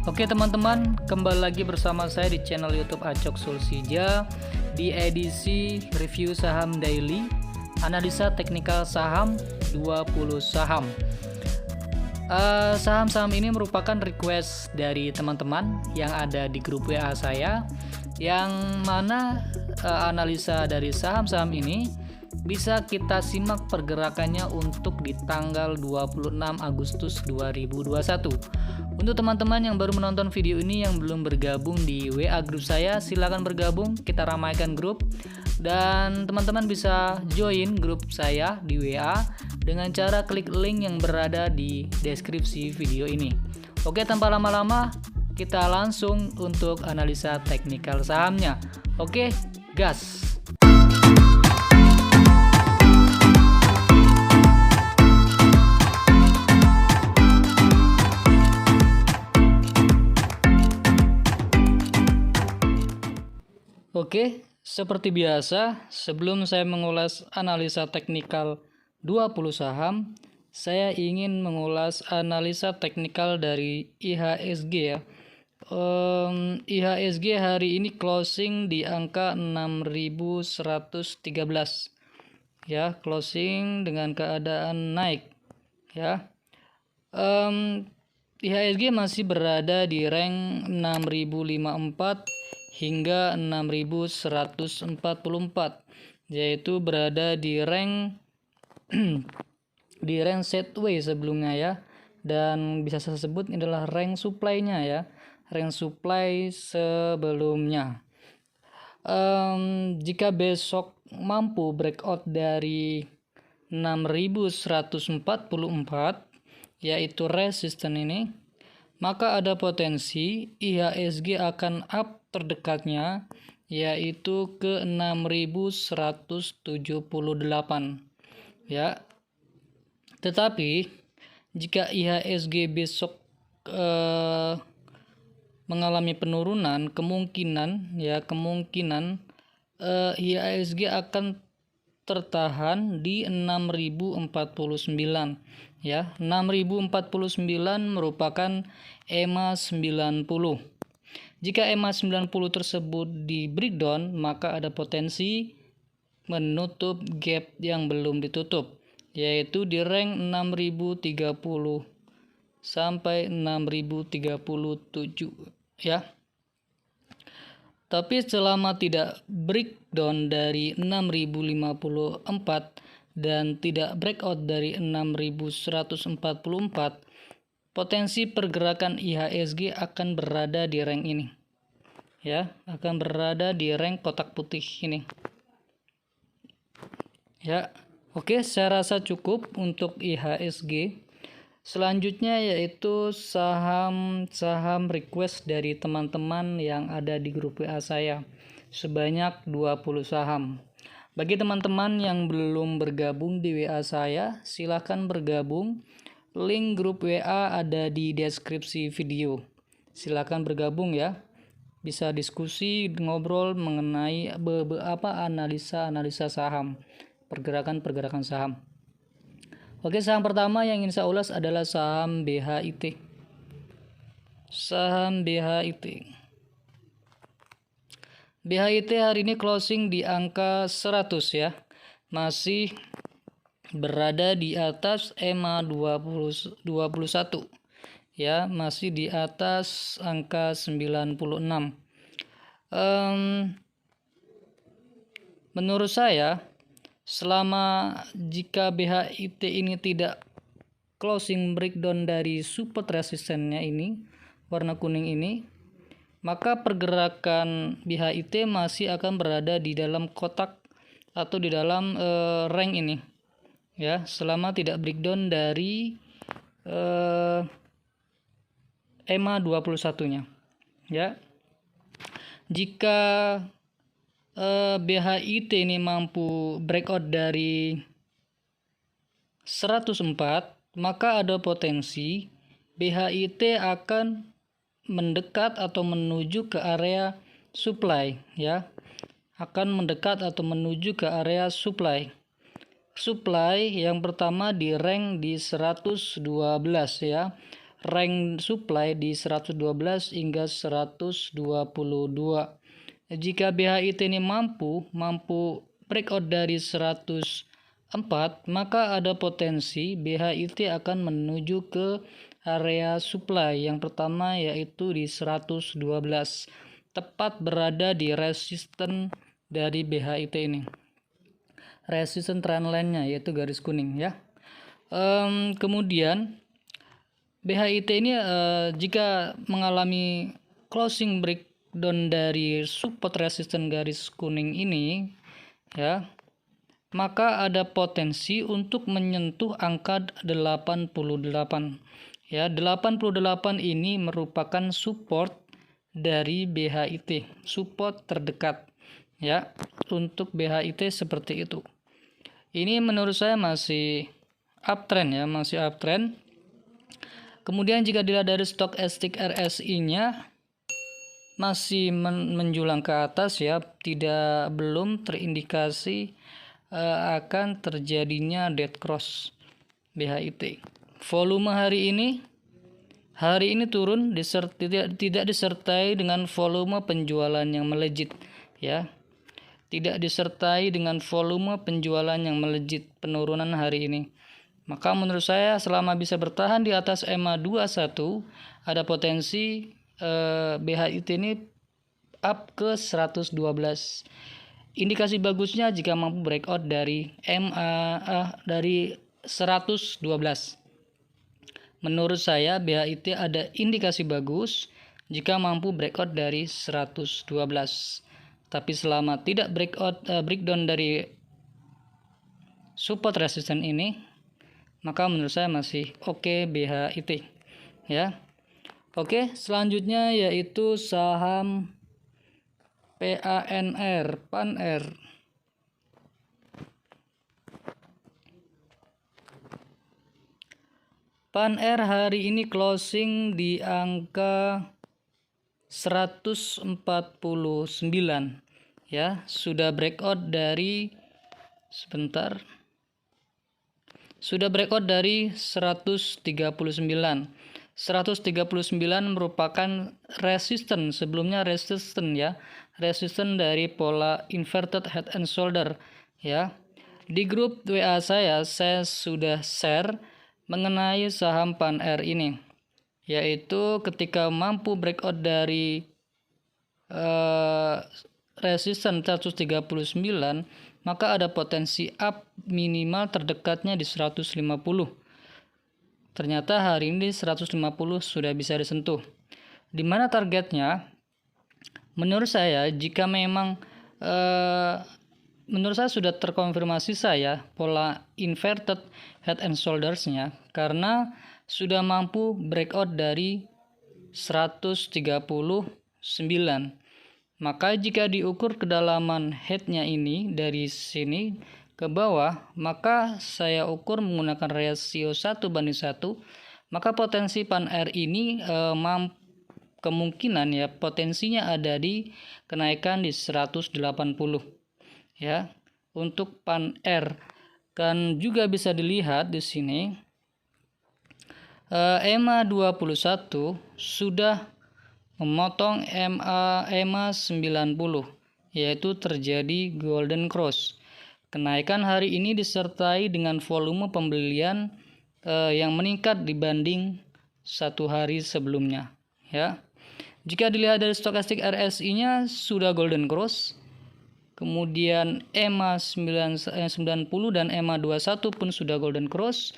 Oke teman-teman, kembali lagi bersama saya di channel YouTube Acok Sulsija di edisi review saham daily, analisa teknikal saham 20 saham. Saham-saham ini merupakan request dari teman-teman yang ada di grup WA saya, yang mana analisa dari saham-saham ini bisa kita simak pergerakannya untuk di tanggal 26 Agustus 2021. Untuk teman-teman yang baru menonton video ini yang belum bergabung di WA grup saya, silakan bergabung, kita ramaikan grup. Dan teman-teman bisa join grup saya di WA dengan cara klik link yang berada di deskripsi video ini. Oke, tanpa lama-lama kita langsung untuk analisa teknikal sahamnya. Oke, gas. Oke, seperti biasa, sebelum saya mengulas analisa teknikal 20 saham, saya ingin mengulas analisa teknikal dari IHSG ya. IHSG hari ini closing di angka 6.113 ya, closing dengan keadaan naik ya. IHSG masih berada di rank 6.054 hingga 6.144, yaitu berada di rank di rank sideways sebelumnya ya, dan bisa saya sebut ini adalah rank supply-nya ya, rank supply sebelumnya. Jika besok mampu breakout dari 6.144 yaitu resisten ini, maka ada potensi IHSG akan up terdekatnya yaitu ke 6.178 ya. Tetapi jika IHSG besok mengalami penurunan, kemungkinan IHSG akan tertahan di 6.049 ya. 6.049 merupakan EMA 90. Jika EMA 90 tersebut di breakdown, maka ada potensi menutup gap yang belum ditutup, yaitu di rank 6.030 sampai 6.037 ya. Tapi selama tidak breakdown dari 6.054 dan tidak breakout dari 6.144, potensi pergerakan IHSG akan berada di rank ini ya, akan berada di rank kotak putih ini ya. Oke, saya rasa cukup untuk IHSG. Selanjutnya yaitu saham-saham request dari teman-teman yang ada di grup WA saya, sebanyak 20 saham. Bagi teman-teman yang belum bergabung di WA saya, silahkan bergabung. Link grup WA ada di deskripsi video. Silakan bergabung ya. Bisa diskusi, ngobrol mengenai analisa saham, pergerakan saham. Oke, saham pertama yang ingin saya ulas adalah saham BHIT. Saham BHIT. BHIT hari ini closing di angka 100 ya. Masih berada di atas EMA 21 ya, masih di atas angka 96. Menurut saya, selama jika BHIT ini tidak closing breakdown dari support resistennya ini, warna kuning ini, maka pergerakan BHIT masih akan berada di dalam kotak atau di dalam rank ini ya, selama tidak breakdown dari EMA 21-nya ya. Jika BHIT ini mampu breakout dari 104, maka ada potensi BHIT akan mendekat atau menuju ke area supply ya, akan mendekat atau menuju ke area supply. Supply yang pertama di rank di 112 ya. rank supply di 112 hingga 122. Jika BHIT ini mampu breakout dari 104, maka ada potensi BHIT akan menuju ke area supply yang pertama, yaitu di 112, tepat berada di resisten dari BHIT ini, resisten trendline-nya yaitu garis kuning ya. Kemudian BHIT ini jika mengalami closing breakdown dari support resisten garis kuning ini ya, maka ada potensi untuk menyentuh angka 88 ya. 88 ini merupakan support dari BHIT, support terdekat ya untuk BHIT seperti itu. Ini menurut saya masih uptrend ya, masih uptrend. Kemudian jika dilihat dari stokastik RSI-nya masih menjulang ke atas ya, belum terindikasi akan terjadinya dead cross BHIT. Volume hari ini turun, tidak disertai dengan volume penjualan yang melejit ya. Tidak disertai dengan volume penjualan yang melejit penurunan hari ini. Maka menurut saya selama bisa bertahan di atas EMA 21, ada potensi BHIT ini up ke 112. Indikasi bagusnya jika mampu breakout dari dari 112. Menurut saya BHIT ada indikasi bagus jika mampu breakout dari 112. Tapi selama tidak breakdown dari support resisten ini, maka menurut saya masih oke BHIT ya. Oke, selanjutnya yaitu saham PANR. PANR hari ini closing di angka 149 ya, sudah breakout dari 139. 139 merupakan resisten, sebelumnya resisten ya, resisten dari pola inverted head and shoulder ya. Di grup WA saya sudah share mengenai saham PANR ini, yaitu ketika mampu breakout dari resisten 139, maka ada potensi up minimal terdekatnya di 150. Ternyata hari ini 150 sudah bisa disentuh. Di mana targetnya? Menurut saya jika memang menurut saya sudah terkonfirmasi saya pola inverted head and shoulders-nya, karena sudah mampu breakout dari 139. Maka jika diukur kedalaman head-nya ini dari sini ke bawah, maka saya ukur menggunakan rasio 1:1, maka potensi PANR ini kemungkinan ya, potensinya ada di kenaikan di 180 ya untuk PANR. Kan juga bisa dilihat di sini EMA 21 sudah memotong EMA 90, yaitu terjadi golden cross. Kenaikan hari ini disertai dengan volume pembelian yang meningkat dibanding satu hari sebelumnya ya. Jika dilihat dari stokastik RSI-nya sudah golden cross, kemudian EMA 90 dan EMA 21 pun sudah golden cross.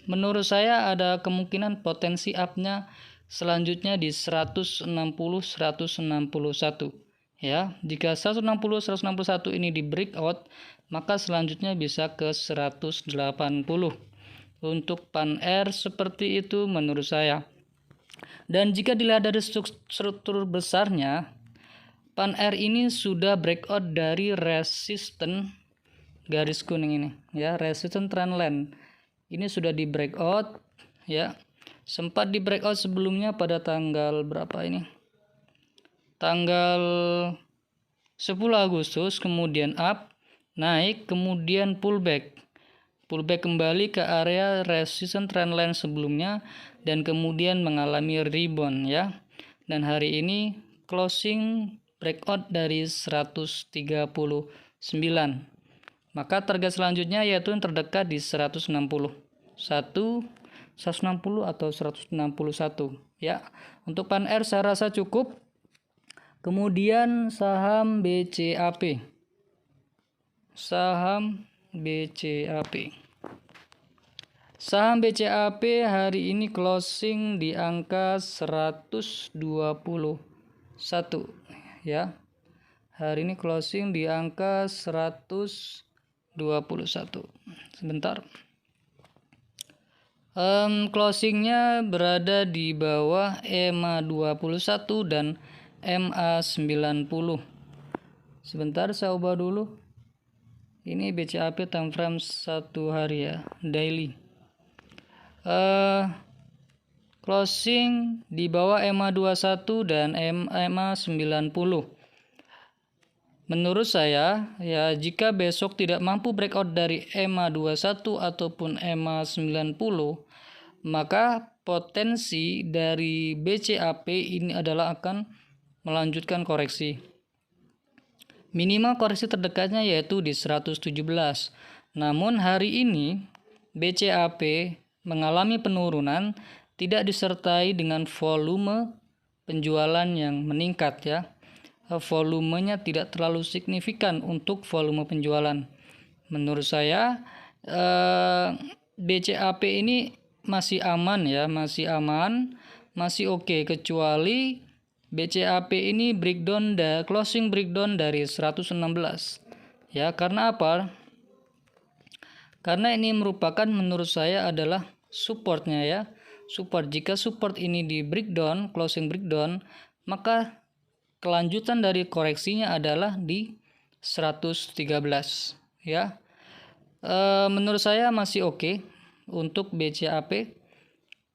Menurut saya ada kemungkinan potensi up-nya selanjutnya di 160 161 ya. Jika 160 161 ini di breakout, maka selanjutnya bisa ke 180. Untuk PANR seperti itu menurut saya. Dan jika dilihat dari struktur besarnya, PANR ini sudah breakout dari resisten garis kuning ini ya, resisten trendline. Ini sudah di breakout ya. Sempat di breakout sebelumnya pada tanggal berapa ini? Tanggal 10 Agustus, kemudian up, naik, kemudian pullback. pullback kembali ke area resistance trendline sebelumnya dan kemudian mengalami rebound ya. Dan hari ini closing breakout dari 139. Maka target selanjutnya yaitu yang terdekat di 160. 160 atau 161 ya. Untuk pan R saya rasa cukup. Kemudian saham BCAP. Saham BCAP. Saham BCAP hari ini closing di angka 121 ya. Hari ini closing di angka 121. Sebentar. Closingnya berada di bawah EMA 21 dan MA 90. Sebentar saya ubah dulu. Ini BCAP time frame 1 hari ya, daily. Closing di bawah EMA 21 dan EMA 90. Menurut saya ya, jika besok tidak mampu breakout dari EMA 21 ataupun EMA 90, maka potensi dari BCAP ini adalah akan melanjutkan koreksi. Minimal koreksi terdekatnya yaitu di 117. Namun hari ini BCAP mengalami penurunan tidak disertai dengan volume penjualan yang meningkat ya. Volumenya tidak terlalu signifikan untuk volume penjualan. Menurut saya BCAP ini masih aman ya, masih aman, masih oke, kecuali BCAP ini closing breakdown dari 116 ya. Karena apa? Karena ini merupakan menurut saya adalah supportnya ya, support. Jika support ini di breakdown, closing breakdown, maka kelanjutan dari koreksinya adalah di 113 ya. Menurut saya masih oke untuk BCAP,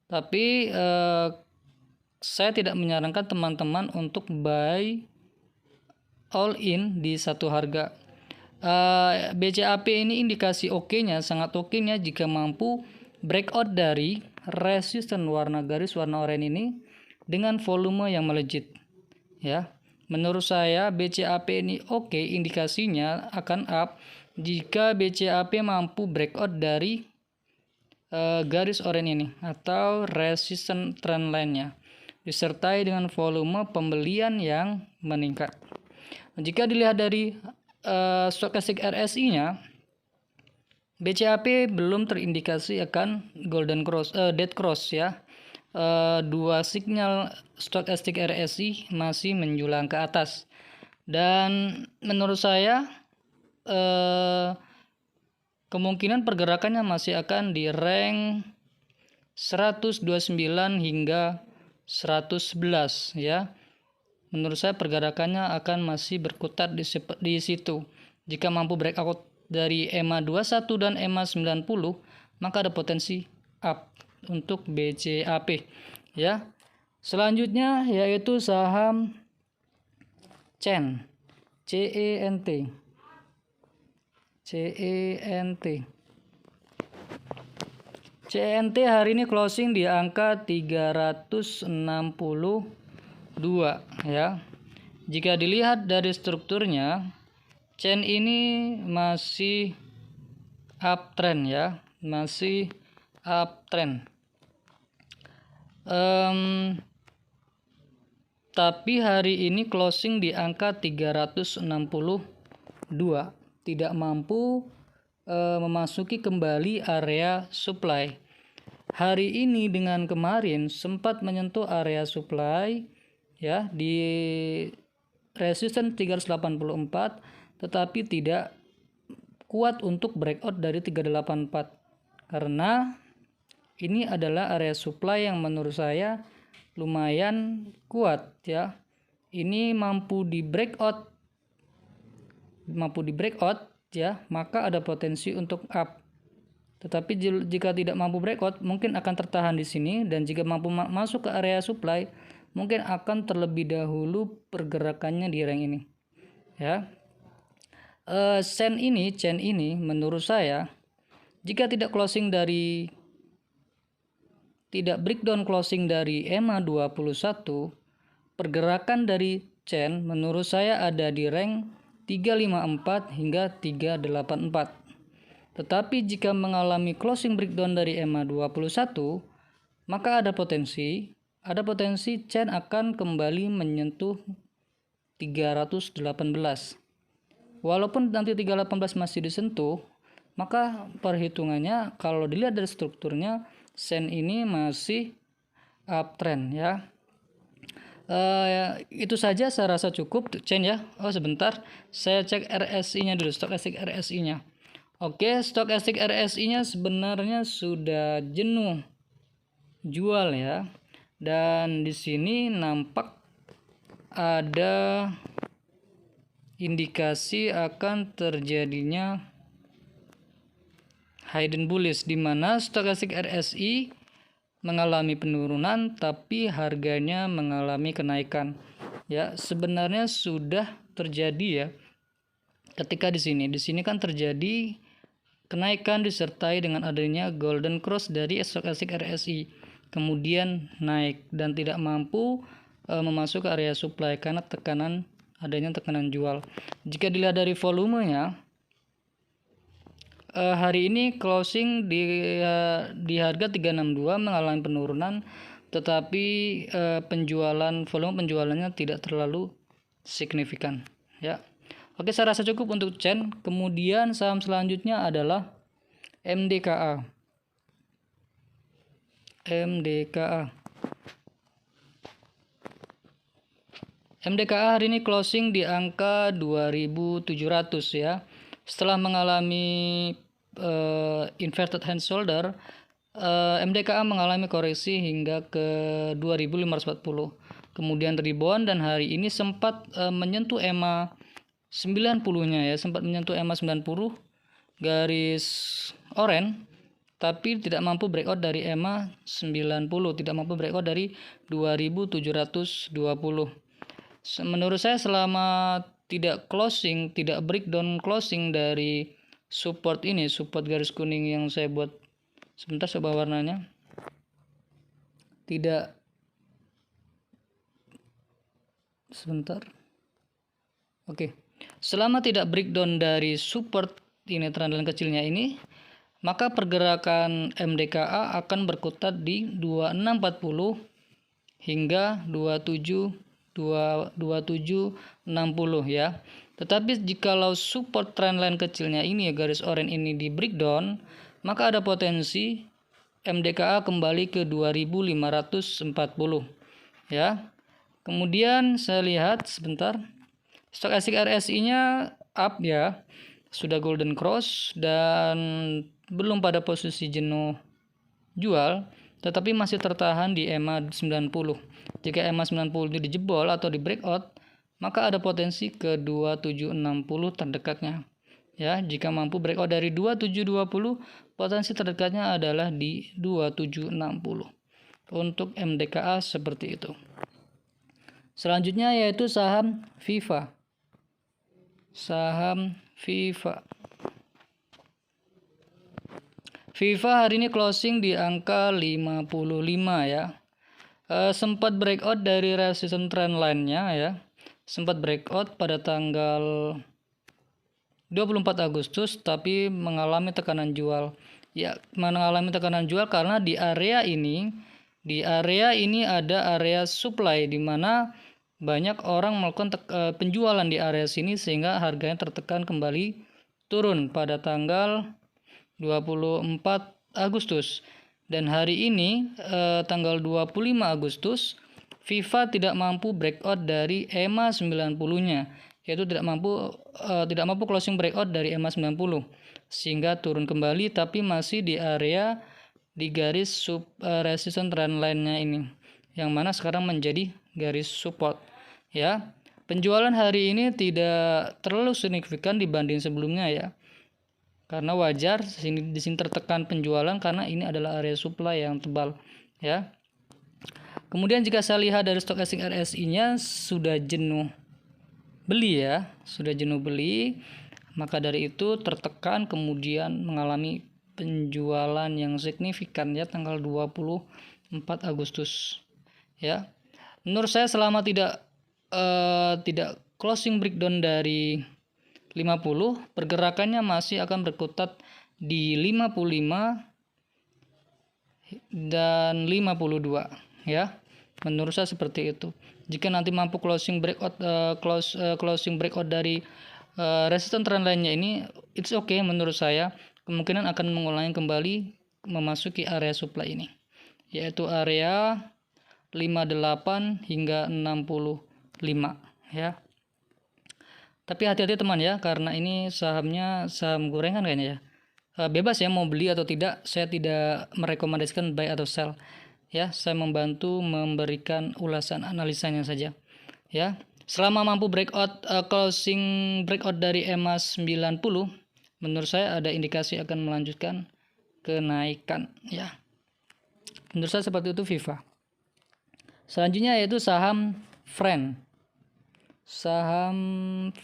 tapi saya tidak menyarankan teman-teman untuk buy all in di satu harga. BCAP ini indikasi oke-nya, sangat oke-nya jika mampu breakout dari resisten garis warna oranye ini dengan volume yang melejit ya. Menurut saya BCAP ini oke, indikasinya akan up jika BCAP mampu breakout dari garis oranye ini atau resisten trendline-nya disertai dengan volume pembelian yang meningkat. Jika dilihat dari stokastik RSI-nya, BCAP belum terindikasi akan dead cross ya. Dua sinyal stokastik RSI masih menjulang ke atas, dan menurut saya kemungkinan pergerakannya masih akan di rank 129 hingga 111 ya. Menurut saya pergerakannya akan masih berkutat di situ. Jika mampu breakout dari EMA 21 dan EMA 90, maka ada potensi up untuk BCAP ya. Selanjutnya yaitu saham CENT. CENT hari ini closing di angka 362 ya. Jika dilihat dari strukturnya, CENT ini masih uptrend ya, masih uptrend. Tapi hari ini closing di angka 362, tidak mampu memasuki kembali area supply. Hari ini dengan kemarin sempat menyentuh area supply ya di resistance 384, tetapi tidak kuat untuk breakout dari 384 karena ini adalah area supply yang menurut saya lumayan kuat ya. Ini mampu di breakout ya, maka ada potensi untuk up. Tetapi jika tidak mampu breakout, mungkin akan tertahan di sini, dan jika mampu masuk ke area supply, mungkin akan terlebih dahulu pergerakannya di rank ini. Ya. CENT ini menurut saya Jika tidak breakdown closing dari EMA 21, pergerakan dari Chen menurut saya ada di rank 354 hingga 384. Tetapi jika mengalami closing breakdown dari EMA 21, maka ada potensi Chen akan kembali menyentuh 318. Walaupun nanti 318 masih disentuh, maka perhitungannya kalau dilihat dari strukturnya, Chen ini masih uptrend ya. Itu saja saya rasa cukup Chen ya. Sebentar, saya cek RSI-nya dulu, stokastik RSI-nya. Oke, stokastik RSI-nya sebenarnya sudah jenuh jual ya. Dan di sini nampak ada indikasi akan terjadinya hidden bullish, di mana stokastik RSI mengalami penurunan tapi harganya mengalami kenaikan. Ya, sebenarnya sudah terjadi ya. Ketika di sini kan terjadi kenaikan disertai dengan adanya golden cross dari stokastik RSI, kemudian naik dan tidak mampu memasuki area supply karena adanya tekanan jual. Jika dilihat dari volumenya, hari ini closing di harga 362 mengalami penurunan, tetapi volume penjualannya tidak terlalu signifikan ya. Oke, saya rasa cukup untuk Chen. Kemudian saham selanjutnya adalah MDKA. MDKA hari ini closing di angka 2.700 ya. Setelah mengalami inverted hand shoulder, MDKA mengalami koreksi hingga ke 2.540. Kemudian rebound dan hari ini sempat menyentuh EMA 90-nya ya, sempat menyentuh EMA 90 garis oranye, tapi tidak mampu breakout dari EMA 90, tidak mampu breakout dari 2.720. Menurut saya selama tidak breakdown closing dari support garis kuning yang saya buat, sebentar saya ubah warnanya, selama tidak breakdown dari support ini, trendline kecilnya ini, maka pergerakan MDKA akan berkutat di 2640 hingga 2760 ya. Tetapi jikalau support trendline kecilnya ini ya, garis oranye ini di breakdown, maka ada potensi MDKA kembali ke 2540 ya. Kemudian saya lihat sebentar, stokastik RSI-nya up ya, sudah golden cross dan belum pada posisi jenuh jual, tetapi masih tertahan di EMA 90. Jika EMA 90 itu dijebol atau di breakout, maka ada potensi ke 2760 terdekatnya ya. Jika mampu breakout dari 2720, potensi terdekatnya adalah di 2760. Untuk MDKA seperti itu. Selanjutnya yaitu saham Viva. Viva hari ini closing di angka 55 ya. Sempat breakout dari resistance trendline-nya ya. Sempat breakout pada tanggal 24 Agustus tapi mengalami tekanan jual. Ya, mengalami tekanan jual karena di area ini ada area supply di mana banyak orang melakukan penjualan di area sini sehingga harganya tertekan kembali turun pada tanggal 24 Agustus. Dan hari ini tanggal 25 Agustus, Viva tidak mampu breakout dari EMA 90-nya, yaitu tidak mampu closing breakout dari EMA 90 sehingga turun kembali, tapi masih di area di garis resistance trendline-nya ini, yang mana sekarang menjadi garis support ya. Penjualan hari ini tidak terlalu signifikan dibanding sebelumnya ya, karena wajar di sini tertekan penjualan karena ini adalah area supply yang tebal ya. Kemudian jika saya lihat dari stokastik RSI-nya sudah jenuh beli ya, maka dari itu tertekan kemudian mengalami penjualan yang signifikan ya tanggal 24 Agustus ya. Menurut saya selama tidak closing breakdown dari 50, pergerakannya masih akan berkutat di 55 dan 52 ya. Menurut saya seperti itu. Jika nanti mampu closing breakout closing breakout dari resistance trend lainnya ini, it's okay menurut saya. Kemungkinan akan mengulangi kembali memasuki area supply ini, yaitu area 58 hingga 65 ya. Tapi hati-hati teman ya, karena ini sahamnya saham gorengan kayaknya ya. Bebas ya mau beli atau tidak, saya tidak merekomendasikan buy atau sell. Ya, saya membantu memberikan ulasan analisanya saja. Ya, selama mampu breakout closing breakout dari EMA 90, menurut saya ada indikasi akan melanjutkan kenaikan ya. Menurut saya seperti itu Viva. Selanjutnya yaitu saham Friend. Saham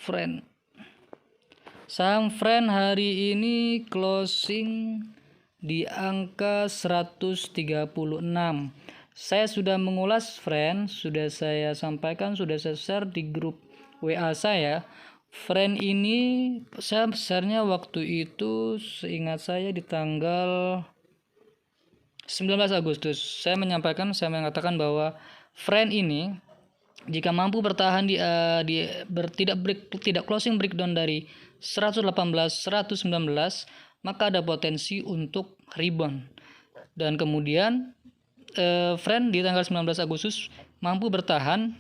Friend hari ini closing di angka 136. Saya sudah mengulas Friend, sudah saya sampaikan, sudah saya share di grup WA saya. Friend ini saya besarnya waktu itu seingat saya di tanggal 19 Agustus. Saya mengatakan bahwa Friend ini jika mampu bertahan tidak closing breakdown dari 118 119, maka ada potensi untuk rebound. Dan kemudian Friend di tanggal 19 Agustus mampu bertahan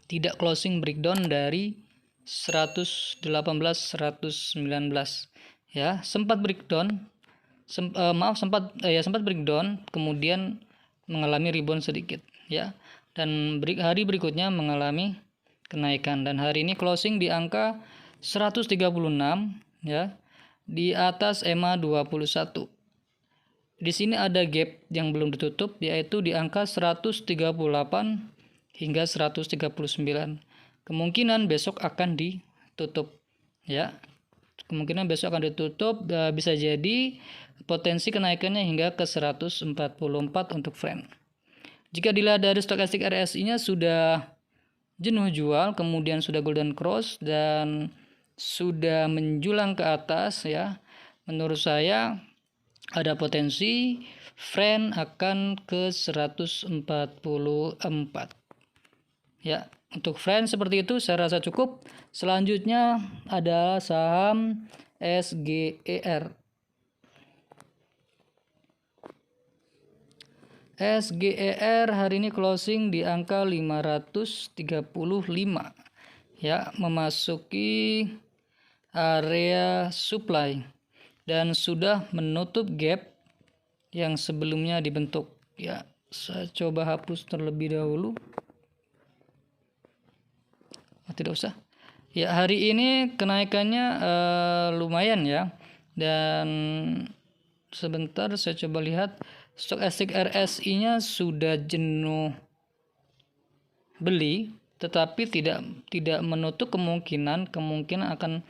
tidak closing breakdown dari 118 119 ya, sempat breakdown sempat breakdown kemudian mengalami rebound sedikit ya, dan hari berikutnya mengalami kenaikan, dan hari ini closing di angka 136 ya, di atas EMA 21. Di sini ada gap yang belum ditutup, yaitu di angka 138 hingga 139. Kemungkinan besok akan ditutup ya. Kemungkinan besok akan ditutup, bisa jadi potensi kenaikannya hingga ke 144 untuk Friend. Jika dilihat dari stokastik RSI-nya sudah jenuh jual, kemudian sudah golden cross dan sudah menjulang ke atas ya. Menurut saya ada potensi Friend akan ke 144. Ya, untuk Friend seperti itu saya rasa cukup. Selanjutnya adalah saham SGER. SGER hari ini closing di angka 535 ya, memasuki area supply dan sudah menutup gap yang sebelumnya dibentuk ya. Saya coba hapus terlebih dahulu. Tidak usah ya. Hari ini kenaikannya lumayan ya, dan sebentar saya coba lihat stokastik RSI-nya sudah jenuh beli, tetapi tidak menutup kemungkinan akan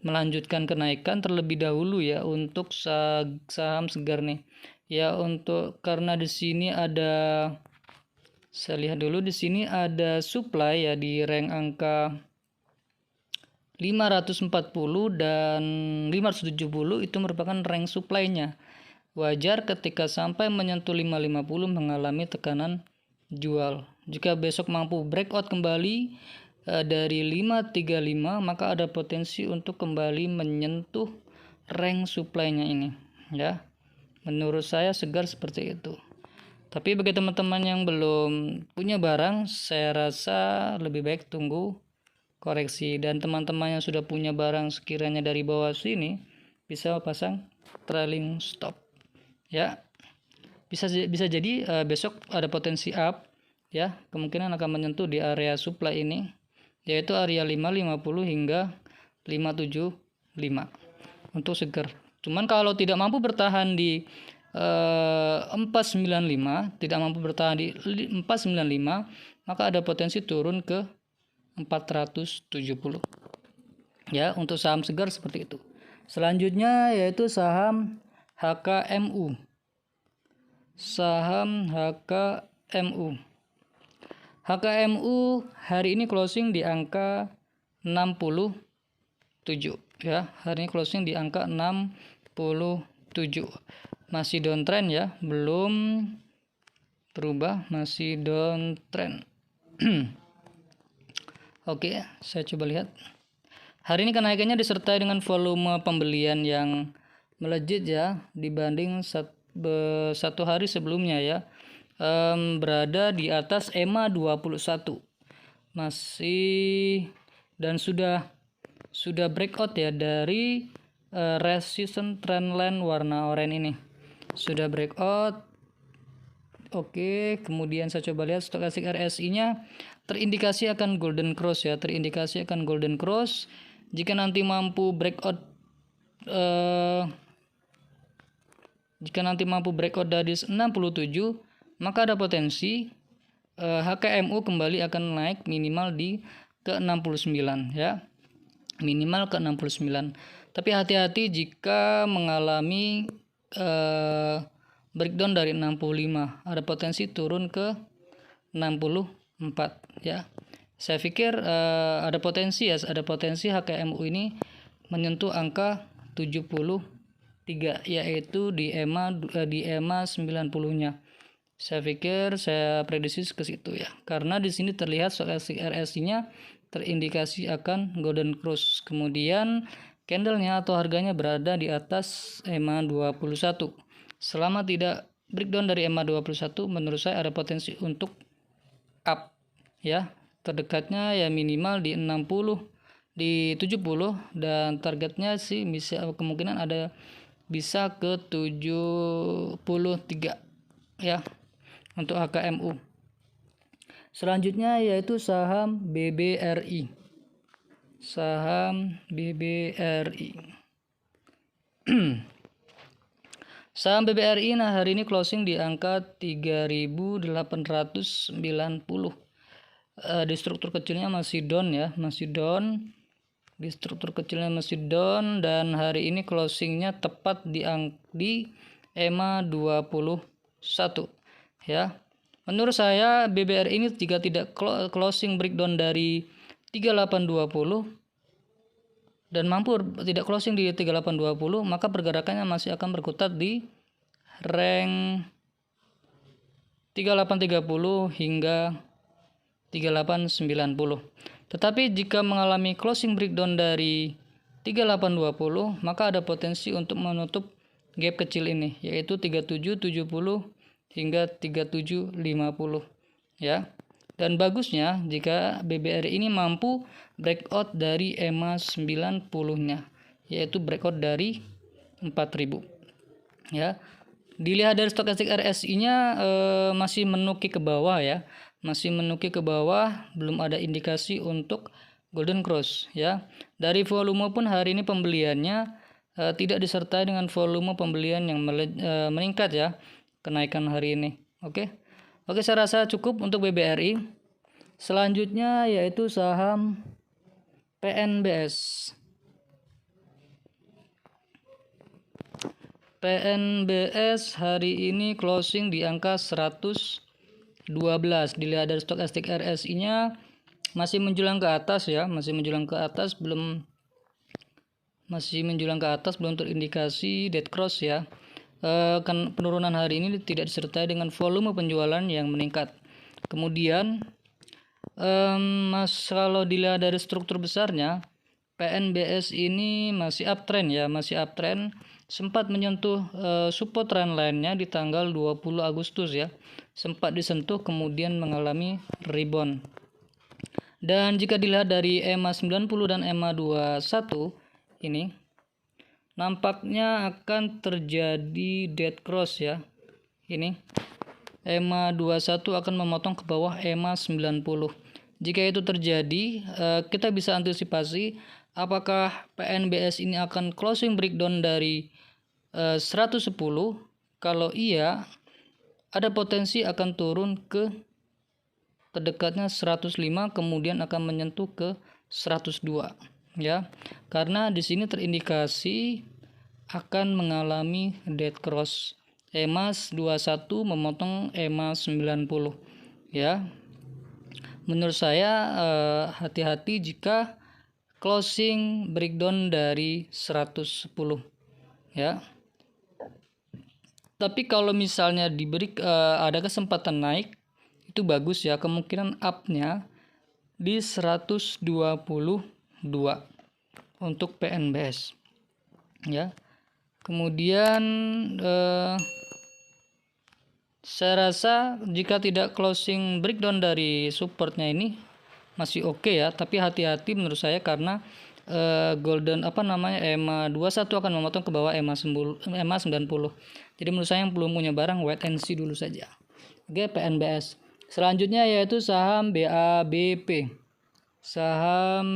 melanjutkan kenaikan terlebih dahulu ya untuk saham segar nih ya. Untuk karena di sini ada, saya lihat dulu, di sini ada supply ya di rank angka 540 dan 570, itu merupakan rank supply-nya. Wajar ketika sampai menyentuh 550 mengalami tekanan jual. Jika besok mampu breakout kembali dari 535, maka ada potensi untuk kembali menyentuh rank supply-nya ini ya. Menurut saya segar seperti itu. Tapi bagi teman-teman yang belum punya barang, saya rasa lebih baik tunggu koreksi, dan teman-teman yang sudah punya barang sekiranya dari bawah sini bisa pasang trailing stop ya. Bisa jadi besok ada potensi up ya, kemungkinan akan menyentuh di area supply ini, yaitu area 550 hingga 575 untuk segar. Cuman kalau tidak mampu bertahan di 495, tidak mampu bertahan di 495, maka ada potensi turun ke 470 ya untuk saham segar seperti itu. Selanjutnya yaitu saham HKMU. Saham HKMU. HKMU hari ini closing di angka 67 ya. Hari ini closing di angka 67. Masih downtrend ya, belum berubah, masih downtrend. Oke, saya coba lihat. Hari ini kenaikannya disertai dengan volume pembelian yang melejit ya dibanding satu hari sebelumnya ya. Berada di atas EMA 21 masih, dan sudah breakout ya dari resistance trendline warna oranye ini, sudah breakout. Oke, kemudian saya coba lihat stokastik RSI nya terindikasi akan golden cross ya, terindikasi akan golden cross. Jika nanti mampu breakout dari 67, maka ada potensi HKMU kembali akan naik minimal di ke 69 ya. Minimal ke 69. Tapi hati-hati jika mengalami breakdown dari 65, ada potensi turun ke 64 ya. Saya pikir ada potensi HKMU ini menyentuh angka 73 yaitu di EMA 90-nya. Saya pikir saya prediksi ke situ ya. Karena di sini terlihat stokastik RSI-nya terindikasi akan golden cross. Kemudian candlenya atau harganya berada di atas EMA 21. Selama tidak breakdown dari EMA 21, menurut saya ada potensi untuk up ya. Terdekatnya ya minimal di 60, di 70, dan targetnya sih bisa kemungkinan ada bisa ke 73 ya untuk HKMU. Selanjutnya yaitu saham BBRI. Saham BBRI. Saham BBRI nah hari ini closing di angka 3.890. Di struktur kecilnya masih down ya, masih down. Di struktur kecilnya masih down, dan hari ini closingnya tepat di EMA 21 ya. Menurut saya BBRI ini jika tidak closing breakdown dari 3820 dan mampu tidak closing di 3820, maka pergerakannya masih akan berkutat di rank 3830 hingga 3890. Tetapi jika mengalami closing breakdown dari 3820, maka ada potensi untuk menutup gap kecil ini, yaitu 3770 hingga 3750 ya. Dan bagusnya jika BBRI ini mampu breakout dari EMA 90-nya, yaitu breakout dari 4000 ya. Dilihat dari stokastik RSI-nya masih menuki ke bawah ya. Masih menuki ke bawah, belum ada indikasi untuk golden cross ya. Dari volume pun hari ini pembeliannya tidak disertai dengan volume pembelian yang meningkat ya, kenaikan hari ini. Oke, saya rasa cukup untuk BBRI. Selanjutnya yaitu saham PNBS. PNBS hari ini closing di angka 112. Dilihat dari stokastik RSI-nya masih menjulang ke atas ya, masih menjulang ke atas, belum terindikasi dead cross ya. Kan penurunan hari ini tidak disertai dengan volume penjualan yang meningkat. Kemudian kalau dilihat dari struktur besarnya, PNBS ini masih uptrend ya, sempat menyentuh support trendline-nya di tanggal 20 Agustus ya. Sempat disentuh kemudian mengalami rebound. Dan jika dilihat dari EMA 90 dan EMA 21 ini nampaknya akan terjadi dead cross ya. Ini EMA 21 akan memotong ke bawah EMA 90. Jika itu terjadi, kita bisa antisipasi apakah PNBS ini akan closing breakdown dari 110. Kalau iya, ada potensi akan turun ke terdekatnya 105, kemudian akan menyentuh ke 102 ya. Karena di sini terindikasi akan mengalami dead cross. EMA 21 memotong EMA 90 ya. Menurut saya hati-hati jika closing breakdown dari 110 ya. Tapi kalau misalnya diberi ada kesempatan naik, itu bagus ya, kemungkinan up-nya di 122 untuk PNBS ya. Kemudian saya rasa jika tidak closing breakdown dari supportnya ini masih oke ya, tapi hati-hati menurut saya karena golden EMA 21 akan memotong ke bawah EMA 90. Jadi menurut saya yang belum punya barang wait and see dulu saja. Oke, PNBS. Selanjutnya yaitu saham BABP. Saham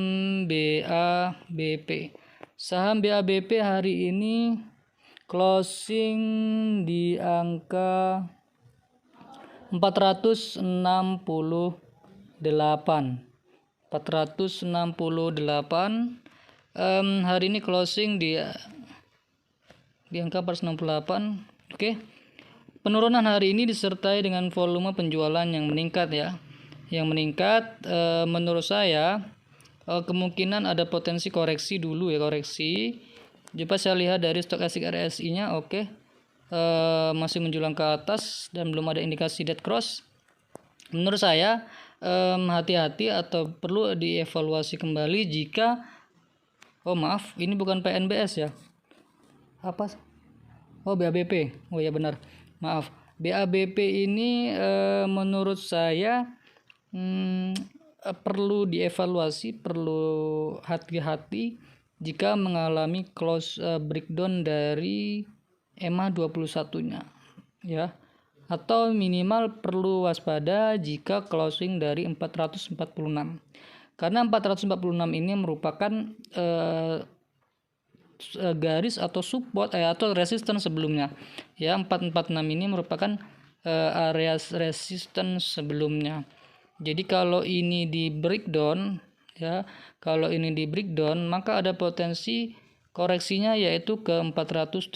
BABP. Saham BABP hari ini closing di angka 468. Hari ini closing di angka 468. Oke. Penurunan hari ini disertai dengan volume penjualan yang meningkat ya. Yang meningkat menurut saya kemungkinan ada potensi koreksi dulu ya, koreksi. Coba saya lihat dari stokastik RSI-nya, oke. Masih menjulang ke atas dan belum ada indikasi dead cross. Menurut saya hati-hati atau perlu dievaluasi kembali jika ini bukan PNBS ya. BABP. Oh ya benar. Maaf. BABP ini menurut saya perlu dievaluasi, perlu hati-hati jika mengalami close breakdown dari EMA 21-nya ya, atau minimal perlu waspada jika closing dari 446 karena 446 ini merupakan garis atau support atau resistance sebelumnya ya. 446 ini merupakan area resistance sebelumnya. Jadi kalau ini di breakdown ya, kalau ini di breakdown maka ada potensi koreksinya yaitu ke 432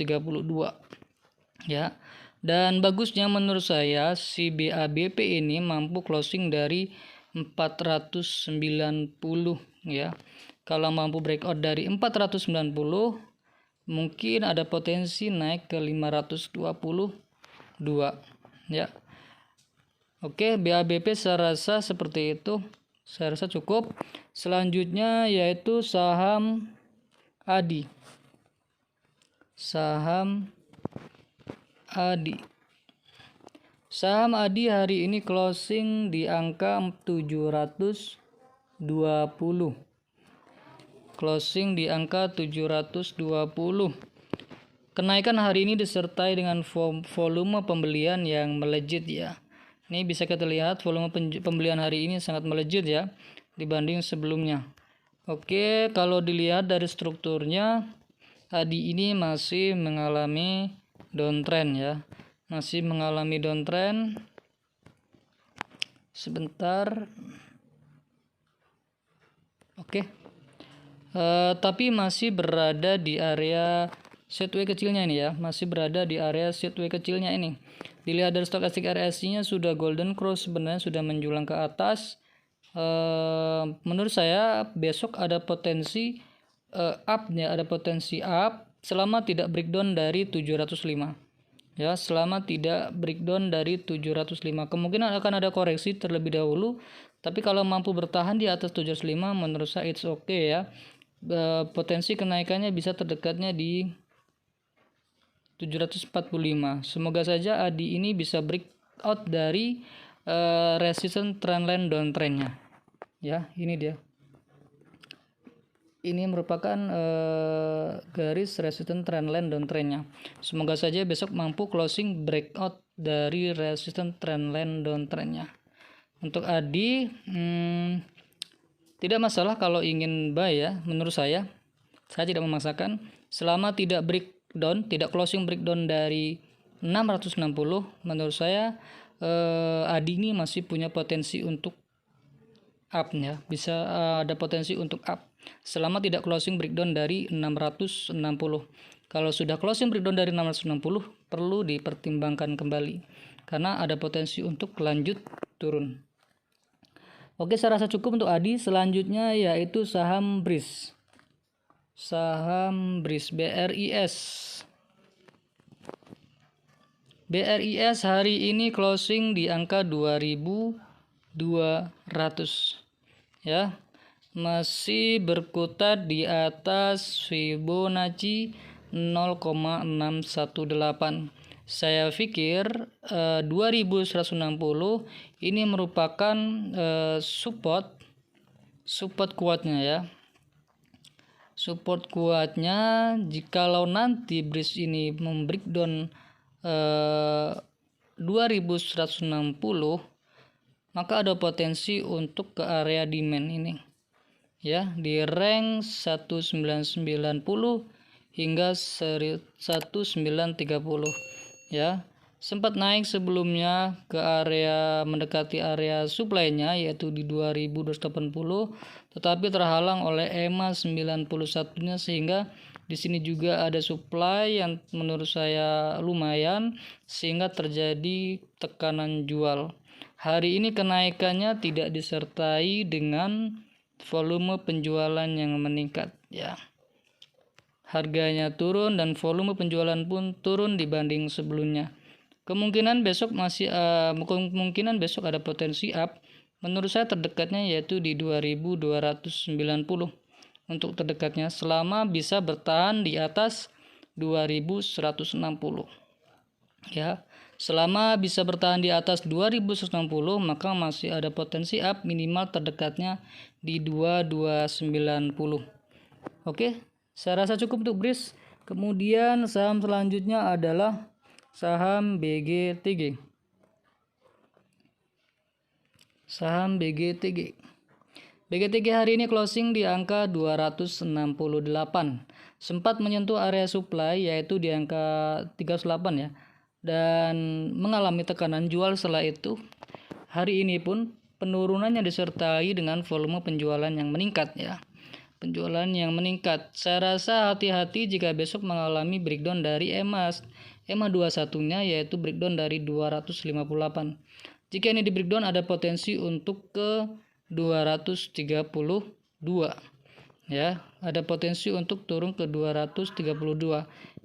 ya. Dan bagusnya menurut saya si BABP ini mampu closing dari 490 ya. Kalau mampu breakout dari 490 mungkin ada potensi naik ke 522 ya. Oke, BABP saya rasa seperti itu. Saya rasa cukup. Selanjutnya yaitu saham ADI. Saham ADI hari ini closing di angka 720. Closing di angka 720. Kenaikan hari ini disertai dengan volume pembelian yang melejit ya. Ini bisa kita lihat volume pembelian hari ini sangat melejit ya dibanding sebelumnya. Oke, kalau dilihat dari strukturnya ADI ini masih mengalami downtrend ya. Masih mengalami downtrend. Sebentar. Oke. Tapi masih berada di area sideways kecilnya ini ya. Masih berada di area sideways kecilnya ini. Dilihat dari stokastik RSI-nya sudah golden cross, sebenarnya sudah menjulang ke atas. Menurut saya besok ada potensi up-nya, ada potensi up selama tidak breakdown dari 705 ya, selama tidak breakdown dari 705. Kemungkinan akan ada koreksi terlebih dahulu, tapi kalau mampu bertahan di atas 705 menurut saya it's okay ya. Potensi kenaikannya bisa terdekatnya di 745. Semoga saja ADI ini bisa breakout dari resistance trendline downtrendnya ya. Ini dia. Ini merupakan garis resistance trendline downtrendnya. Semoga saja besok mampu closing breakout dari resistance trendline downtrendnya. Untuk ADI tidak masalah kalau ingin buy ya. Menurut saya tidak memaksakan selama tidak breakdown, tidak closing breakdown dari 660. Menurut saya ADI ini masih punya potensi untuk up ya, bisa ada potensi untuk up selama tidak closing breakdown dari 660. Kalau sudah closing breakdown dari 660 perlu dipertimbangkan kembali karena ada potensi untuk lanjut turun. Oke, saya rasa cukup untuk Adi. Selanjutnya yaitu saham BRIS. Saham BRIS BRIS. BRIS hari ini closing di angka 2200 ya. Masih berkutat di atas Fibonacci 0,618. Saya pikir 2160 ini merupakan support kuatnya ya. Support kuatnya jikalau nanti BRIS ini membreakdown 2160, maka ada potensi untuk ke area demand ini ya, di rank 1990 hingga 1930 ya. Sempat naik sebelumnya ke area mendekati area supply-nya yaitu di 2280, tetapi terhalang oleh EMA 91-nya sehingga di sini juga ada supply yang menurut saya lumayan sehingga terjadi tekanan jual. Hari ini kenaikannya tidak disertai dengan volume penjualan yang meningkat ya. Harganya turun dan volume penjualan pun turun dibanding sebelumnya. Kemungkinan besok ada potensi up. Menurut saya terdekatnya yaitu di 2290 untuk terdekatnya, selama bisa bertahan di atas 2160 ya. Selama bisa bertahan di atas 2160 maka masih ada potensi up, minimal terdekatnya di 2290. Oke, saya rasa cukup untuk BRIS. Kemudian saham selanjutnya adalah saham BGTG. Saham BGTG. BGTG hari ini closing di angka 268. Sempat menyentuh area supply yaitu di angka 38 ya. Dan mengalami tekanan jual setelah itu. Hari ini pun penurunannya disertai dengan volume penjualan yang meningkat ya. Penjualan yang meningkat. Saya rasa hati-hati jika besok mengalami breakdown dari EMA 21-nya yaitu breakdown dari 258. Jika ini di breakdown ada potensi untuk ke 232 ya, ada potensi untuk turun ke 232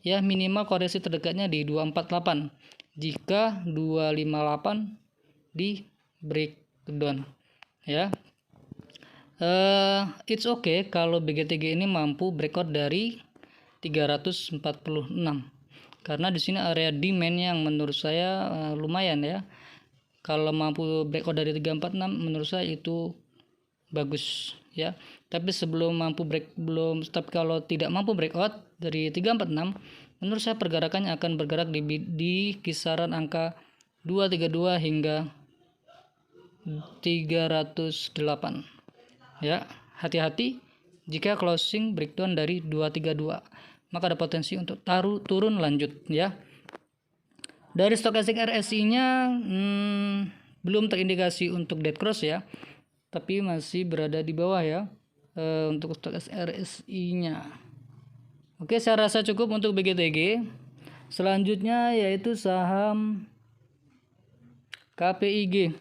ya, minimal koreksi terdekatnya di 248 jika 258 di breakdown ya. It's okay kalau BGTG ini mampu breakout dari 346 karena di sini area demand yang menurut saya lumayan ya. Kalau mampu breakout dari 346 menurut saya itu bagus ya. Tapi kalau tidak mampu breakout dari 346 menurut saya pergerakannya akan bergerak di kisaran angka 232 hingga 308 ya. Hati-hati jika closing breakdown dari 232 maka ada potensi untuk turun lanjut ya. Dari stokastik RSI-nya belum terindikasi untuk dead cross ya, tapi masih berada di bawah ya untuk stokastik RSI-nya. Oke, saya rasa cukup untuk BGTG. Selanjutnya yaitu saham KPIG.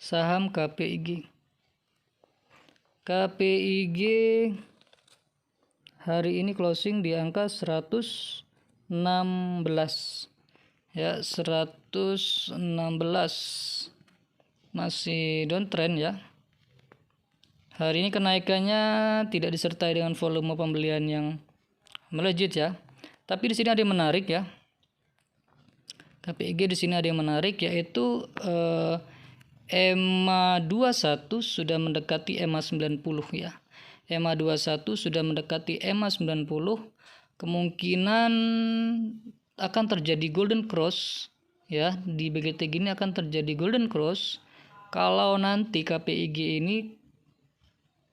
Saham KPIG. KPIG hari ini closing di angka 116 ya, 116 masih downtrend ya. Hari ini kenaikannya tidak disertai dengan volume pembelian yang melejit ya. Tapi di sini ada yang menarik ya. KPIG di sini ada yang menarik yaitu EMA 21 sudah mendekati EMA 90 ya. EMA 21 sudah mendekati EMA 90. Kemungkinan akan terjadi golden cross ya, di BGTG ini akan terjadi golden cross kalau nanti KPIG ini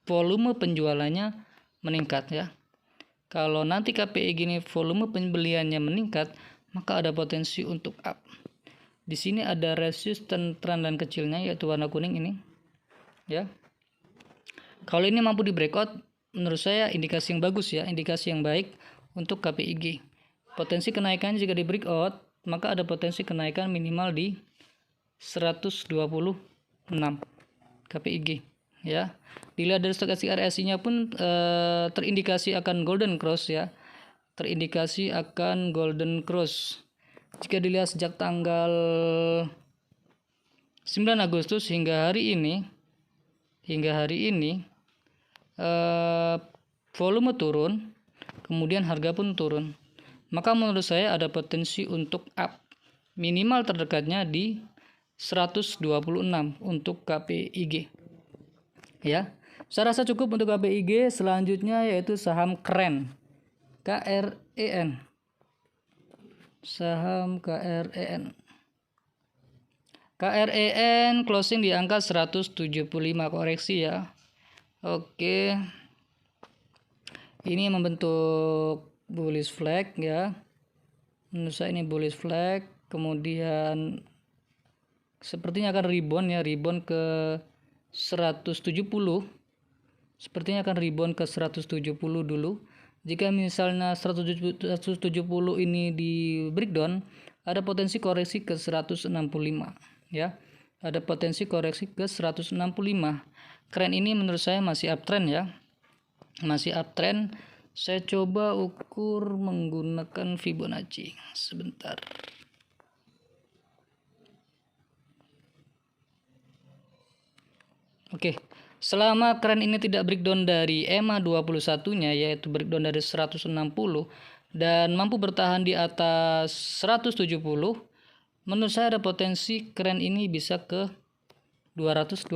volume penjualannya meningkat ya. Kalau nanti KPIG ini volume pembeliannya meningkat, maka ada potensi untuk up. Di sini ada resisten trend kecilnya yaitu warna kuning ini ya. Kalau ini mampu di breakout menurut saya indikasi yang bagus ya, indikasi yang baik untuk KPIG. Potensi kenaikan jika di breakout, maka ada potensi kenaikan minimal di 126 KPIG ya. Dilihat dari stokastik RSI-nya pun terindikasi akan golden cross ya. Terindikasi akan golden cross. Jika dilihat sejak tanggal 9 Agustus hingga hari ini volume turun, kemudian harga pun turun. Maka menurut saya ada potensi untuk up. Minimal terdekatnya di 126 untuk KPIG. Ya. Saya rasa cukup untuk KPIG. Selanjutnya yaitu saham KREN. KREN. Saham KREN. KREN closing di angka 175, koreksi ya. Oke. Ini membentuk bullish flag ya. Menurut saya ini bullish flag. Kemudian sepertinya akan rebound ya, rebound ke 170. Sepertinya akan rebound ke 170 dulu. Jika misalnya 170 ini di breakdown, ada potensi koreksi ke 165 ya. Ada potensi koreksi ke 165. Keren ini menurut saya masih uptrend ya. Masih uptrend. Saya coba ukur menggunakan Fibonacci. Sebentar. Oke. Selama keren ini tidak breakdown dari EMA 21-nya, yaitu breakdown dari 160 dan mampu bertahan di atas 170, menurut saya ada potensi keren ini bisa ke 212.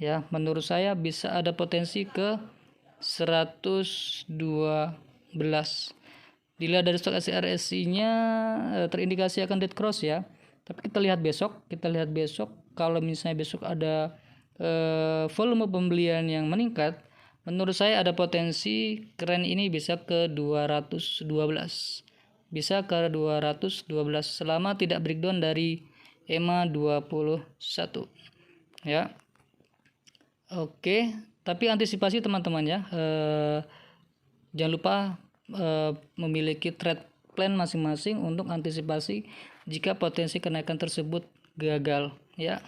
Ya, menurut saya bisa ada potensi ke 112. Dilihat dari stokastik RSI-nya terindikasi akan dead cross ya. Tapi kita lihat besok kalau misalnya besok ada volume pembelian yang meningkat, menurut saya ada potensi keren ini bisa ke 212. Bisa ke 212 selama tidak breakdown dari EMA 21. Ya. Oke, tapi antisipasi teman-teman ya. Jangan lupa memiliki trade plan masing-masing untuk antisipasi jika potensi kenaikan tersebut gagal ya.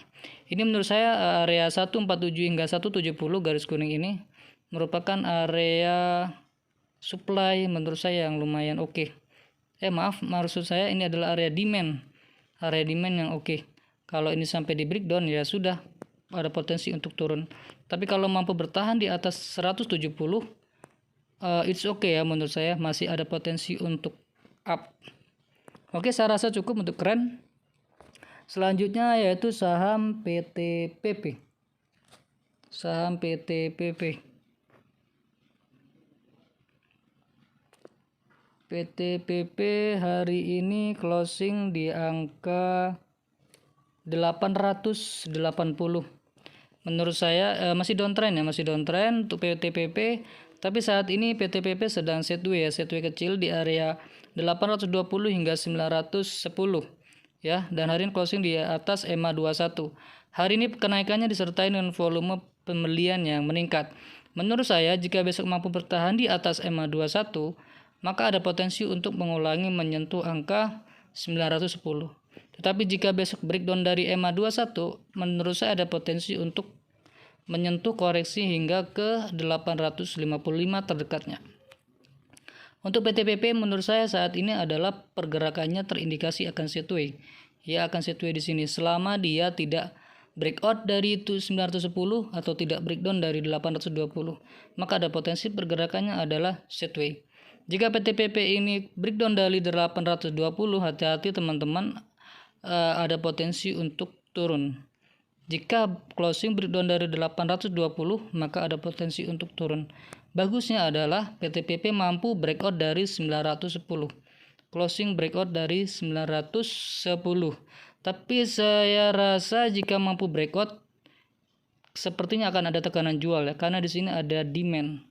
Ini menurut saya area 147 hingga 170 garis kuning ini merupakan area supply menurut saya yang lumayan oke. Maksud saya ini adalah area demand yang oke. Kalau ini sampai di breakdown ya sudah ada potensi untuk turun. Tapi kalau mampu bertahan di atas 170 it's okay ya, menurut saya masih ada potensi untuk up. Oke, saya rasa cukup untuk keren. Selanjutnya yaitu saham PTPP. Saham PTPP. PTPP hari ini closing di angka 880. Menurut saya masih downtrend ya, masih downtrend untuk PTPP. Tapi saat ini PTPP sedang sideways kecil di area 820 hingga 910 ya, dan hari ini closing di atas EMA 21. Hari ini kenaikannya disertai dengan volume pembelian yang meningkat. Menurut saya jika besok mampu bertahan di atas EMA 21, maka ada potensi untuk mengulangi menyentuh angka 910. Tetapi jika besok breakdown dari EMA 21, menurut saya ada potensi untuk menyentuh koreksi hingga ke 855 terdekatnya. Untuk PTPP menurut saya saat ini adalah pergerakannya terindikasi akan sideways. Ya, akan sideways di sini selama dia tidak breakout dari 910 atau tidak breakdown dari 820. Maka ada potensi pergerakannya adalah sideways. Jika PTPP ini breakdown dari 820, hati-hati teman-teman, ada potensi untuk turun. Jika closing breakdown dari 820, maka ada potensi untuk turun. Bagusnya adalah PTPP mampu breakout dari 910. Closing breakout dari 910. Tapi saya rasa jika mampu breakout, sepertinya akan ada tekanan jual ya, karena di sini ada demand.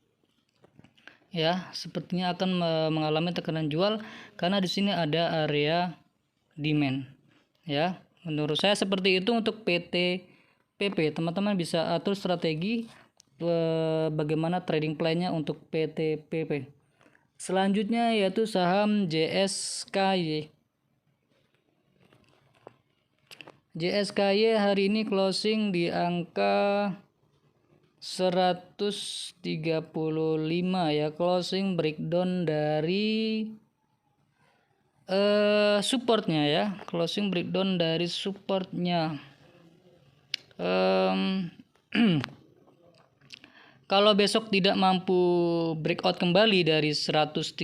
Ya, sepertinya akan mengalami tekanan jual karena di sini ada area demand. Ya, menurut saya seperti itu untuk PTPP. Teman-teman bisa atur strategi bagaimana trading plan-nya untuk PTPP. Selanjutnya yaitu saham JSKY. JSKY hari ini closing di angka 135 ya, closing breakdown dari supportnya ya, closing breakdown dari supportnya. Kalau besok tidak mampu breakout kembali dari 136,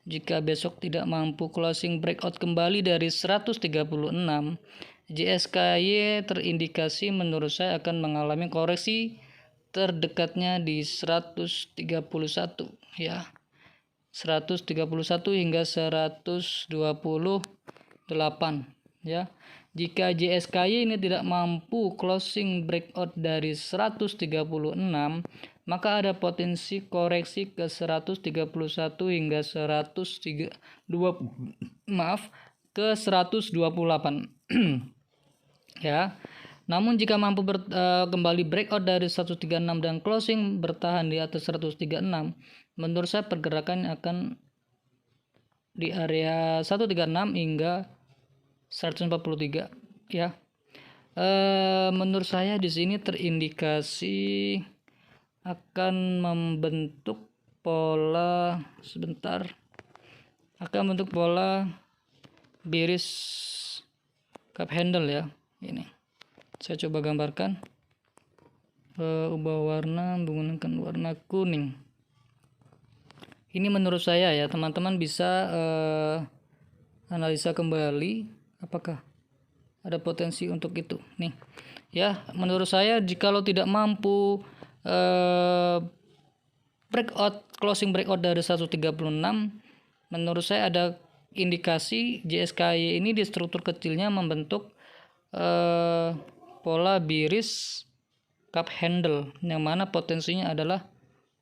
jika besok tidak mampu closing breakout kembali dari 136, JSKY terindikasi menurut saya akan mengalami koreksi terdekatnya di 131 ya. 131 hingga 128 ya. Jika JSKY ini tidak mampu closing breakout dari 136, maka ada potensi koreksi ke 131 hingga 128 ya. Namun jika mampu kembali breakout dari 136 dan closing bertahan di atas 136, menurut saya pergerakan akan di area 136 hingga 143 ya. Menurut saya di sini terindikasi akan membentuk pola bearish cup handle ya. Ini saya coba gambarkan, ubah warna menggunakan warna kuning. Ini menurut saya ya, teman-teman bisa analisa kembali apakah ada potensi untuk itu nih ya. Menurut saya jikalau tidak mampu closing breakout dari 136, menurut saya ada indikasi JSKY ini di struktur kecilnya membentuk pola bearish cup handle yang mana potensinya adalah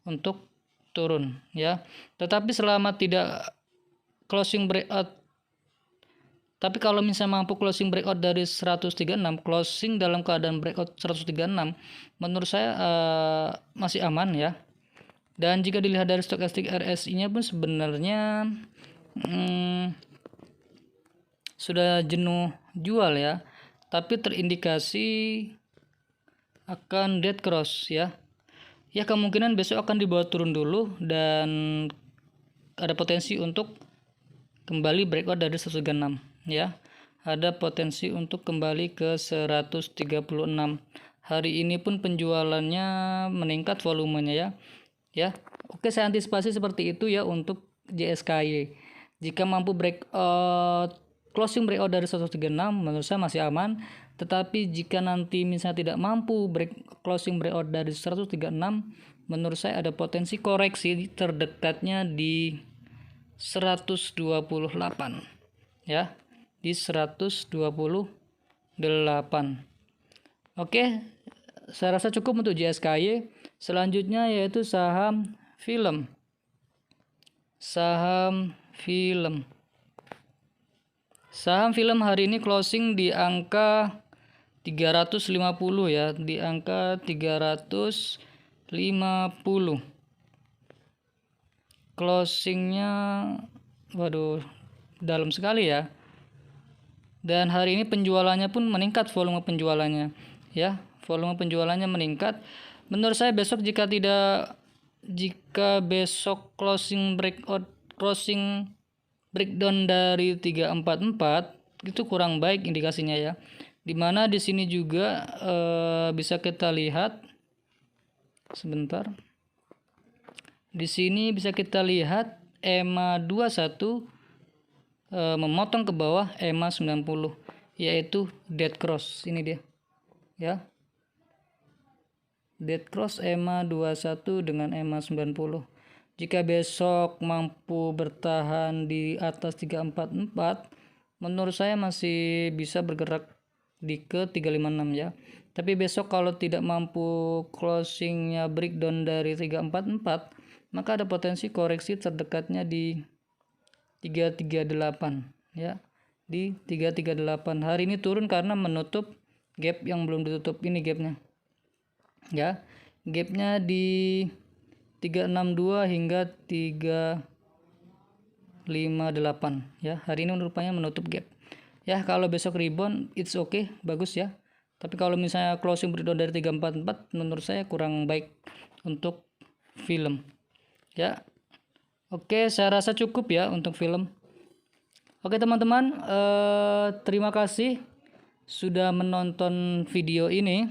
untuk turun ya. Tetapi selama tidak closing breakout, tapi kalau misalnya mampu closing breakout dari 136, closing dalam keadaan breakout 136, menurut saya masih aman ya. Dan jika dilihat dari stokastik RSI-nya pun sebenarnya sudah jenuh jual ya, tapi terindikasi akan dead cross ya. Ya kemungkinan besok akan dibawa turun dulu dan ada potensi untuk kembali breakout dari 136 ya. Ada potensi untuk kembali ke 136. Hari ini pun penjualannya meningkat volumenya ya. Oke, saya antisipasi seperti itu ya untuk JSKY. Jika mampu closing breakout dari 136, menurut saya masih aman. Tetapi jika nanti misalnya tidak mampu closing breakout dari 136, menurut saya ada potensi koreksi terdekatnya di 128 ya, di 128. Oke, saya rasa cukup untuk JSKY. Selanjutnya yaitu saham film. Saham film hari ini closing di angka 350 ya, di angka 350. Closingnya waduh dalam sekali ya. Dan hari ini penjualannya pun meningkat, volume penjualannya ya, volume penjualannya meningkat. Menurut saya besok jika besok closing breakdown dari 344 itu kurang baik indikasinya ya. Dimana di sini juga bisa kita lihat sebentar. Di sini bisa kita lihat EMA 21 memotong ke bawah EMA 90, yaitu dead cross. Ini dia ya, dead cross EMA 21 dengan EMA 90. Jika besok mampu bertahan di atas 344, menurut saya masih bisa bergerak di ke 356 ya. Tapi besok kalau tidak mampu closingnya breakdown dari 344, maka ada potensi koreksi terdekatnya di 338 ya, di 338. Hari ini turun karena menutup gap yang belum ditutup, ini gapnya ya. Gapnya di 362 hingga 358 ya. Hari ini rupanya menutup gap ya. Kalau besok rebound it's okay, bagus ya. Tapi kalau misalnya closing breakdown dari 344 menurut saya kurang baik untuk film ya. Oke, saya rasa cukup ya untuk film. Oke teman-teman, terima kasih sudah menonton video ini.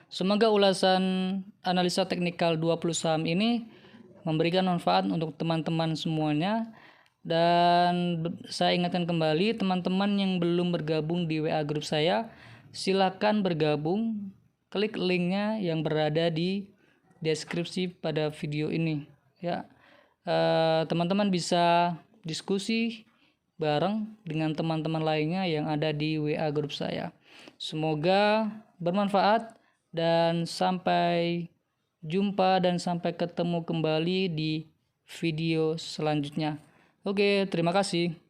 Semoga ulasan analisa teknikal 20 saham ini memberikan manfaat untuk teman-teman semuanya. Dan saya ingatkan kembali, teman-teman yang belum bergabung di WA grup saya, silakan bergabung. Klik linknya yang berada di deskripsi pada video ini ya. Teman-teman bisa diskusi bareng dengan teman-teman lainnya yang ada di WA grup saya. Semoga bermanfaat dan sampai jumpa dan sampai ketemu kembali di video selanjutnya. Oke, terima kasih.